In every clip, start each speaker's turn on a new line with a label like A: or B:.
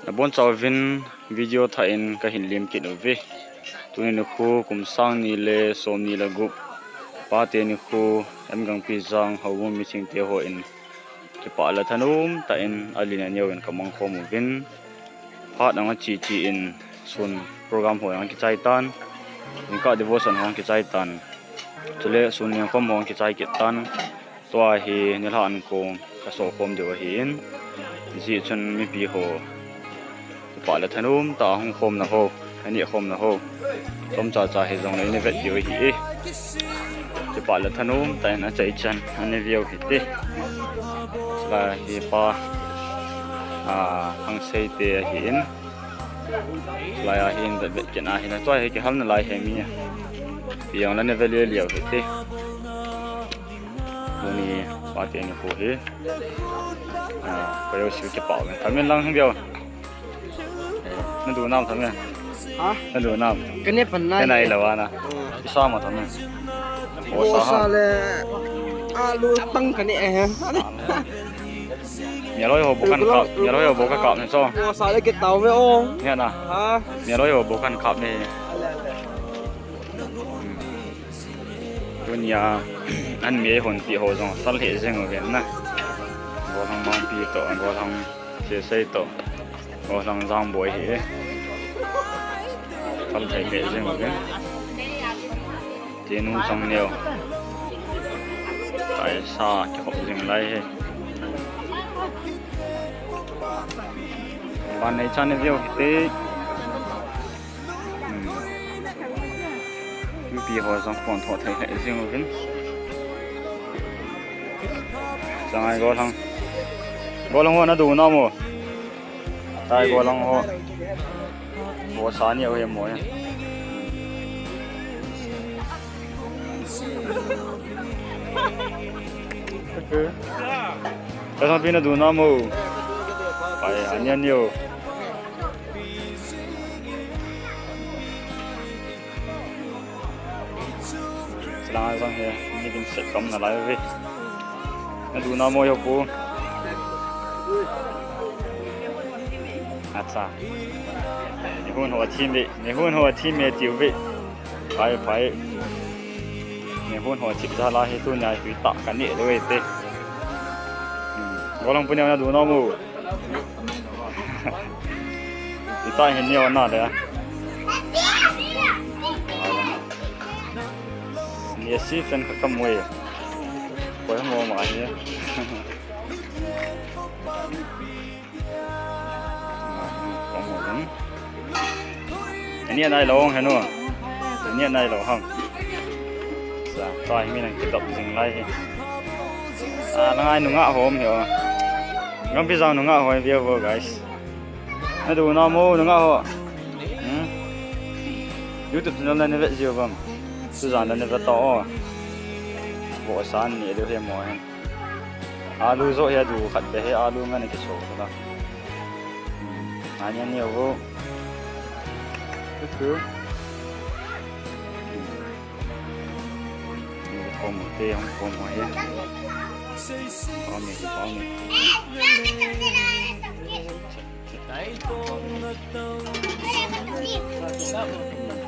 A: Nabon chawvin video thain ka hin lim kin ve tunin khu kumsang ni le som ni la gup pa te ni khu em gang pi jang hawum mi ching te ho in ki pa la thanum ta in alina neu in kamang khom vin phat ang chi chi in sun program ho ang ki chai tan in ka devotion hong ki chai tan chule sun yang khom hong ki chai ki tan to hi nil han ko ka so khom de hi in ji chun mi pi ho pa la thanum ta hong khom na ho ani khom na ho tom cha cha he jong nei vet dio hi ti pa la thanum ta na chai chan ani view hi te la hi pa hang sei te hi in la ya hin da vet ken a hin to he ki hal na lai he mi piang la ne vel liao hi te ni pa te ni ho hi pa yo siu ki pa men thamen lang hang biaoนั่นดูน้ำทำไงฮะนั่นดูน้ำก็เนี่ยปันไหนแล้ววะนะที่ซ้อมมาทำไงโอ้ซาเลยลูตั้งกันนี่ฮะมีร้อยหัวบุกันขับมีร้อยหัวบุกันขับเนี่ยซ้อโอ้ซาเลยเก็บเต่าไม่โอ้เนี่ยนะฮะมีร้อยหัวบุกันขับนี่ดุนยาอันมีคนตีหัวจงสัลเหตุเรื่องอะไรนะบัวทางบางปีโตบัวทางเสียเสียโต我上张博去，他们才开始么个？电路上了，大沙就好进来嘿。班内站的有的，比好上光头才开始么个？上海高堂，高堂我那都那么。tai go lang ho bo sa ni ho mo ya ka sa pina du na mo pai anyan yo slang sang he ni dim set kam na lai ve na du na mo yo pu acha ni hun ho team me tiu ve pai ni hun ho chip za la he tu nya hui ta kan ni le te golong punya na du na mu ti ta he ni na le ni si fen ka kam we ko mo ma niอันนี้นายลงเห็นมั้ยอันนี้นายลงห้องจ้ะตายมีนังกิดสิ่งไรนายหนุ่งอ่ะโหมเหรองั้นพี่สาวหนุ่งอ่ะโหมเบี้ยวบ่ guys ให้ดูน้ำมูหนุ่งอ่ะโหYouTube นั่นนั่นเว็บจิ๋วบ้างสุดานนั่นเว็บต่อบ่สานนี่เดี๋ยวเฮียมวยอาลูโซเฮียดูขัดไปให้อาลูงั้นกิโซนะอันนี้เนี่ยโหคือมีคนเตะของคนหัวเองพร้อมนี่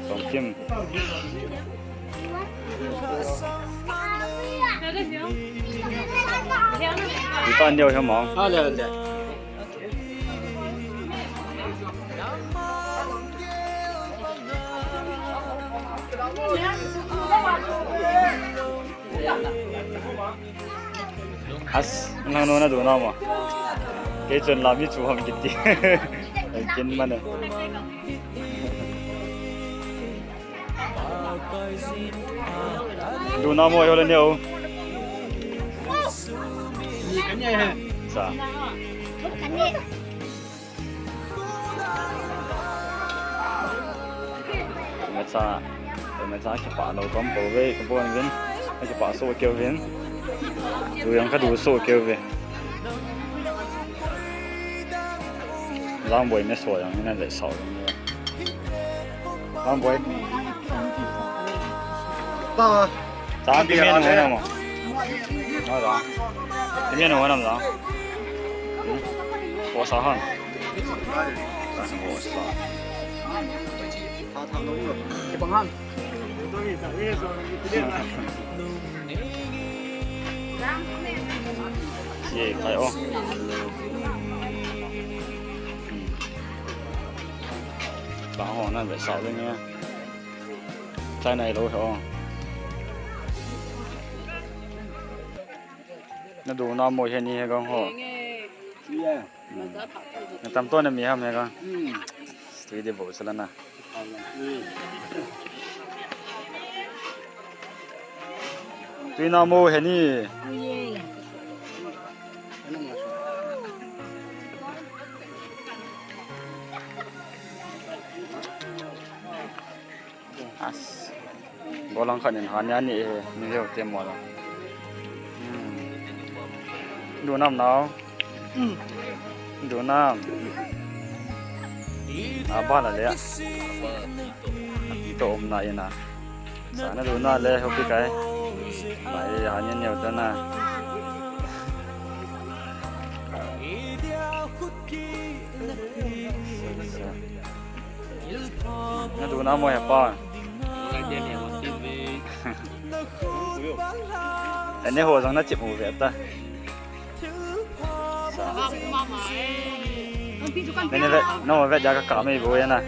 A: ต้องจิ้มอีตอนเดียวใช่ไหมเดี๋ยวฮัสนั่งโน่นนะดูน้ำอ่ะเกจนลามิจูhamกินดิกินมันเลยดูน้ำมั่วอยู่เลยเนี่ยมีกันยังไงจ้ะมาจ้าขี้ป่าเราต้มโบเว่กับโบนวินให้ขี้ป่าโซ่เกี่ยววินดูยังก็ดูโซ่เกี่ยววินร่างบวยไม่สวยอย่างนี้น่าจะเสาอย่างนี้ร่างบวยจ้าพี่เมียหนูนะมั้งน้อยจ้าพี่เมียหนูนะมั้งโอ้สาหัน สานโหสา他他弄了，去帮俺。เย่ไปอ๋อบางห้องนั่นแบบสาวด้วยเนี่ยใช่ในรู้เหรอน่าดูน้ำโมเชนี่ก็ห้องน่าตำต้นมีครับเนี่ยก็สวยดีบุษแล้วนะตัวน้ำโมเชนี่บอลลังขันหานยานี่มีเรื่องเตรียมหมดแล้วดูน้ำหนาวดูน้ำบ้านอะไรอ่ะโตมนายนะสารดูน้าเลยเขาพี่ไก่ไปหาเนี่ยเหนียวตัวน่ะน่าดูน้ำมวยป้าอันนี้หัวสังน่าจิบหูเวทตานี่เวทน้องเวทยากระกาไม่รู้ยังนะ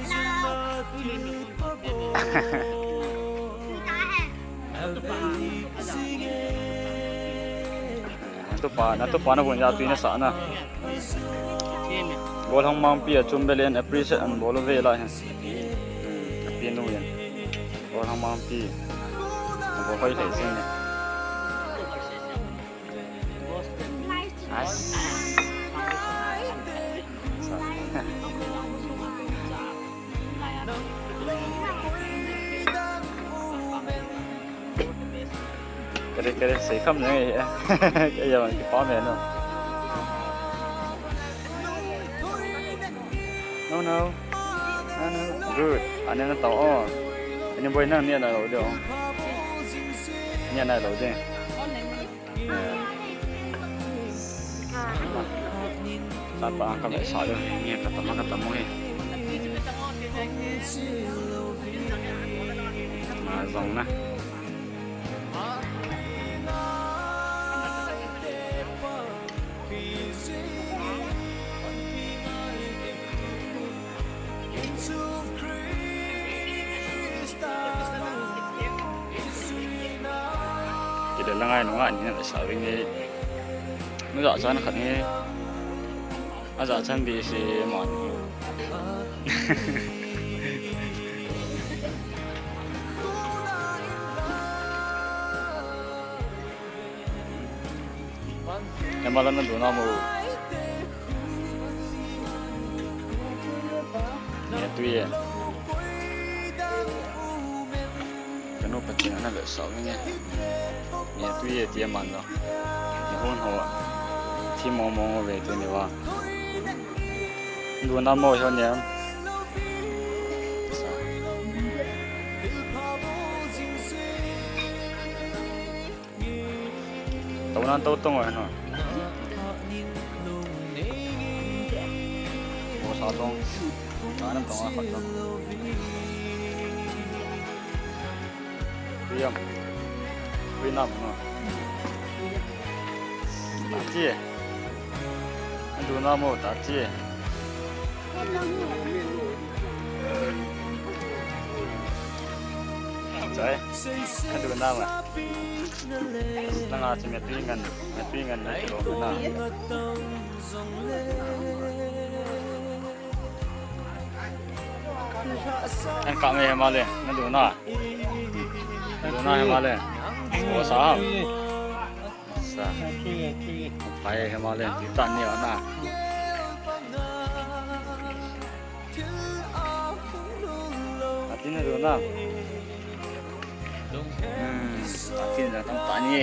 A: นั่นตัวปลาน่ะคนยาตีน่ะสานะบอลห้องมังปีจุ่มเบลน appreciate อันบอลเวล่ะฮะเปียโนยันบอลห้องมังปีบอลค่อยไหลซิ่งเนี่ยcái đấy sẽ không nữa cái giờ mình có mẹ nữa no good anh em nó tao anh em bơi năng nha là đâu được nha này đâu chứ sát ba các bạn sợ rồi nghe cả tầm mỗi mà dòng nè để là ngay nó ngại như là sợ cái gì nó dọa chân khẩn nghe nó dọa chân bị gì mòn em mà lần đủ nào mù nghe tuy cái nút bật nó là sợ nghe nghe tuy tiêm mặn rồi nghe hôn hồที่มองเวทีนี่ว่าดูน้ำโมชนเนี่ยตัวนั้นตัวตรงเลยเนาะโอ้สาวตรงสาวน้ำตรงอ่ะขอตรงเยี่ยมวิ่งน้ำเนาะตาจี้ดูน้ำโมตาจี้ใช่ดูน้ำอ่ะนั่งอาจจะไม่ตีกันนะกิโลเมตรนั่นกะไม่เห็นมาเลยนั่นดูหน้าเห็นมาเลยโอ้สาวไปเห็นมาเลยติดตันเนี่ยนะอาทิตย์นี้ดูหน้าอาทิตย์นี้ต้องตันนี่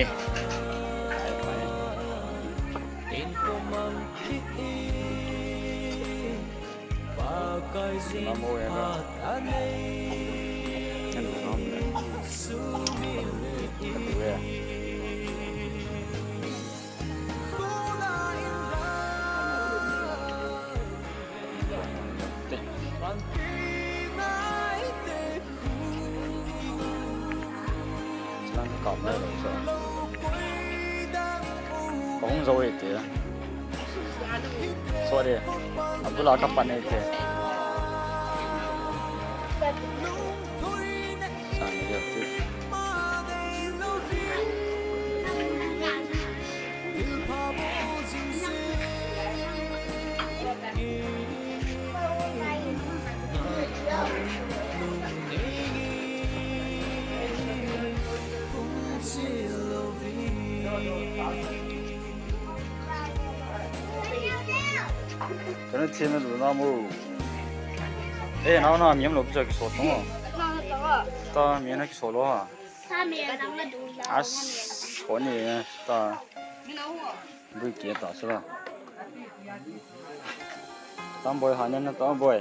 A: น้ำโมยก็นั่นดูน้ำเลยดูเว้ย cọp đây rồi sao cũng rồi thì so đi Abdullah kapan ni ke sang dia tu Karena tiada tu namu, nauna miam loh bisa kisah tu, ta miam nak kisah loh ha, as, kau ni ta, bui kia ta sila, tam boy hanya na tam boy,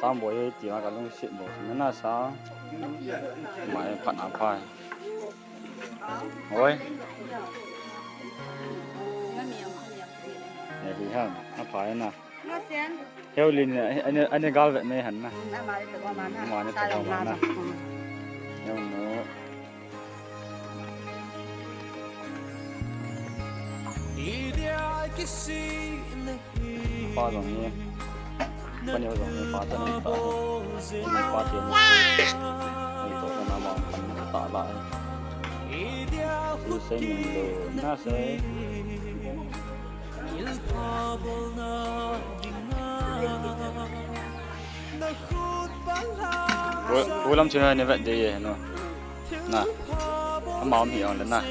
A: tam boy tiada kalau sit boy, mana sa, mai pat apa, oi. Này thì ha, phải nè. Theo linh anh gal vậy này hẳn nè. Mà nó tao mà nè. Theo nó. Pha rồi nha. Bao nhiêu rồi pha cho nên tao. Mình pha tiền. Mình tổ cho nó mỏng mình tạo lại. Thì xây mình đồ nó sẽ Ủa lắm chưa này vậy đi nó nè nó màu hiểu lên nè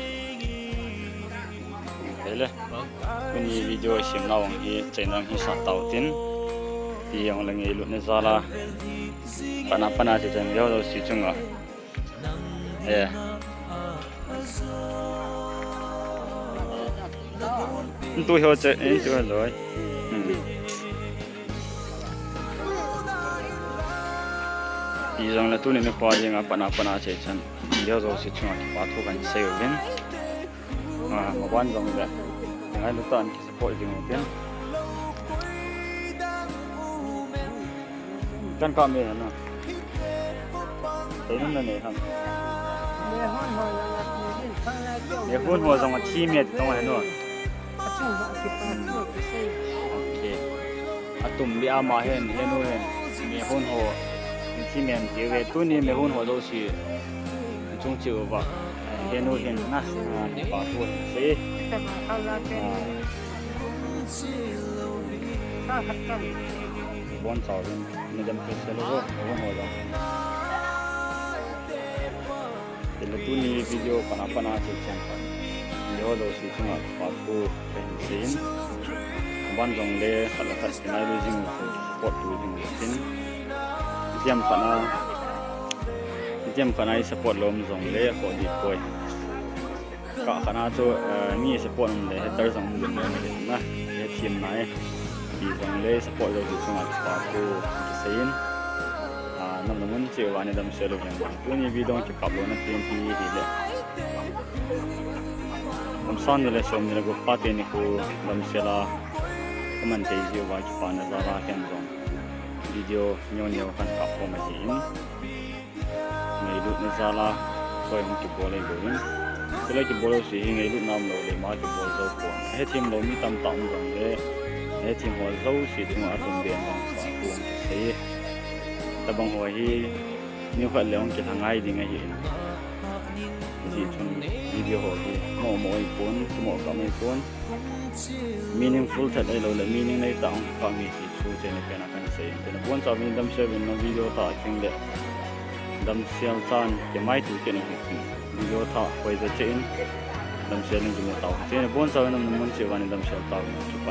A: thếเลยวันนี้วิดีโอเสียงเราที่ใจนังที่สัตว์เต่าตินที่ยังลังเอลุนซาลาปนาจะจังเดียวเราสิจังอ่ะตัวเขาจะตัวเลยปีจังแล้วตัวนี้นึกว่ายังปนาเฉยฉันเดี๋ยวเราสิช่วยปาทุกันเซลล์กันมาวันจังเลยยังไงลูกตาลคิดสปอร์ตจริงเหมือนกันกันก็มีนะแต่นั่นนั่นเองครับเดี๋ยวพูดหัวจังว่าทีเม็ดตรงไหนด้วยโอเคอะตุ่มเบียมาเห็นนู่นเห็นมีหุ่นหัวที่เมียนเกี่ยวกับตัวนี้มีหุ่นหัวเราสิจงจิ๋วว่าเห็นนู่นเห็นนะปากหุ่นสิบอลสาวเป็นมันจะเป็นเซลล์หุ่นหัวเราแต่ละตัวนี้วิดีโอปนาเช่นกันเดี๋ยวเราสิช่วยปากหุ่นเป็นสิ่งบ้านจงเล่ขัดละขัดกันได้ด้วยจริงปวดดูจริงจริงเยี่ยมขนาดสปอร์ตลมจงเล่ขอดีป่วยก็ขนาดตัวนี่สปอร์ตเลยให้ได้สองเดือนเลยนะให้ทีมไหนปีจงเล่สปอร์ตเราจะช่วยปากหุ่นสิ่งน้ำมันเชื่อว่าในดำเชื่อลูกอย่างตัวนี้วิดีโอเกี่ยวกับโลนัทเต็มที่ดีเลยผมสอนอยู่เลยสมนี่ก็ปาเตนิคูดำเชื่อละมันจะยิ่งว่าจะปานจะรักกันจงวิดีโอย้อนๆกันกับผมมาทีนในรุ่นซาลาก็ยังจะบอลเลยด้วยก็เลยจะบอลสิในรุ่นน้ำเราเลยมาจะบอลเจ้าคนให้ทีมเรามีตำจงเลยให้ทีมหัวเจ้าสิถึงอาตุ่มเบียนบางฝ่ายควรจะเสียแต่บางหัวที่นี่ก็เลี้ยงจะทางง่ายดีไงเห็นที่ชนวิดีโอที่หม้ออีกคนหม้อกับอีกคน meaningful ถ้าได้เราเลย meaning ในต่างความมีที่ชูใจในเป็นอาการเสียแต่ในวันจะมีดำเชื่อเป็นวิดีโอถ่ายจริงเลยดำเสียงสั้นจะไม่ถูกเกี่ยวกับวิดีโอถ่ายไว้จะเจนดำเสียงจะไม่ต่อเจนในวันจะเป็นมันเชื่อว่าในดำเสียงต่างจะไป